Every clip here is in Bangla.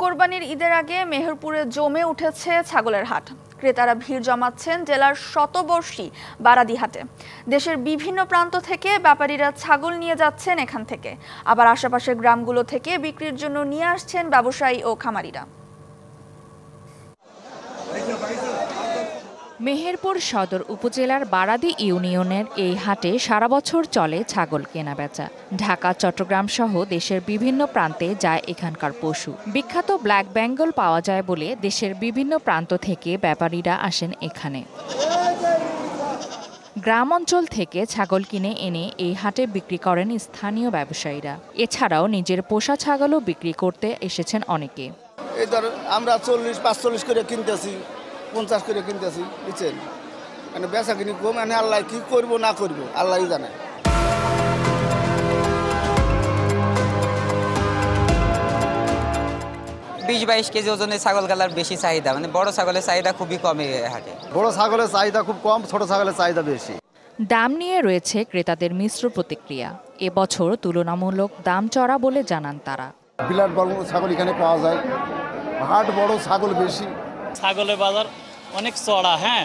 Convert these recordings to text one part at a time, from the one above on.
কোরবানির ঈদের আগে মেহেরপুরে জমে উঠেছে ছাগলের হাট। ক্রেতারা ভিড় জমাচ্ছেন জেলার শতবর্ষী বারাদি হাটে। দেশের বিভিন্ন প্রান্ত থেকে ব্যাপারীরা ছাগল নিয়ে যাচ্ছেন এখান থেকে, আবার আশেপাশের গ্রামগুলো থেকে বিক্রির জন্য নিয়ে আসছেন ব্যবসায়ী ও খামারিরা। মেহেরপুর সদর উপজেলার বারাদি ইউনিয়নের এই হাটে সারা বছর চলে ছাগল কেনাবেচা। ঢাকা, চট্টগ্রাম সহ দেশের বিভিন্ন প্রান্তে যায় এখানকার পশু। বিখ্যাত ব্ল্যাক বেঙ্গল পাওয়া যায় বলে দেশের বিভিন্ন প্রান্ত থেকে ব্যাপারীরা আসেন এখানে। গ্রাম অঞ্চল থেকে ছাগল কিনে এনে এই হাটে বিক্রি করেন স্থানীয় ব্যবসায়ীরা। এছাড়াও নিজের পোষা ছাগলও বিক্রি করতে এসেছেন অনেকে। এই ধর আমরা 40-45 করে কিনতেছি, 50 করে কিনতেছি, বুঝছেন? মানে বেচা কিনি কম, মানে আল্লাহ কি করবো না করবো আল্লাহই জানে। 20-22 কেজি ওজনের ছাগল গালার বেশি চাহিদা, মানে বড় ছাগলের চাহিদা খুবই কম এই হাটে। বড় ছাগলের চাহিদা খুব কম, ছোট ছাগলের চাহিদা বেশি। দাম নিয়ে রয়েছে ক্রেতাদের মিশ্র প্রতিক্রিয়া। এবছর তুলনামূলক দাম চড়া বলে জানান তারা। বিলাট বড় ছাগল এখানে পাওয়া যায়, হাট বড় ছাগল বেশি। ছাগলের বাজার অনেক চড়া। হ্যাঁ,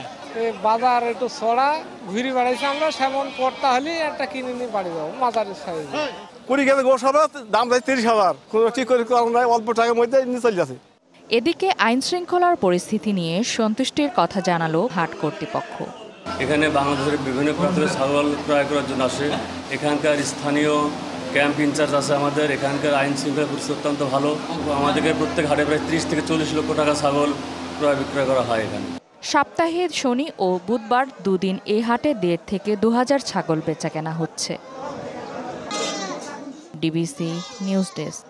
বাজার একটু চড়া, ঘুরে বেড়াইছি আমরা, সেমন পড়তা হলে একটা কিনে নিয়ে বাড়ি যাবো মাজারের সাইজ। 20 কেজি গোশ হবে, দাম যায় 30,000। ঠিক করে অল্প টাকার মধ্যে নিয়ে চলে যাচ্ছে। এদিকে আইন শৃঙ্খলার পরিস্থিতি নিয়ে সন্তুষ্টির কথা জানালো হাট কর্তৃপক্ষ। এখানে বাংলাদেশের বিভিন্ন প্রান্তের ছাগল ক্রয় করার জন্য আসে। এখানকার স্থানীয় ক্যাম্প ইনচার্জ আছে আমাদের। এখানকার আইন শৃঙ্খলা পরিস্থিতি অত্যন্ত ভালো। আমাদেরকে প্রত্যেক হাটে প্রায় 30 থেকে 40 লক্ষ টাকা ছাগল ক্রয় বিক্রয় করা হয় এখানে। সপ্তাহে শনি ও বুধবার দুদিন এই হাটে 1.5 থেকে 2,000 ছাগল বেচাকেনা হচ্ছে। DBC news desk.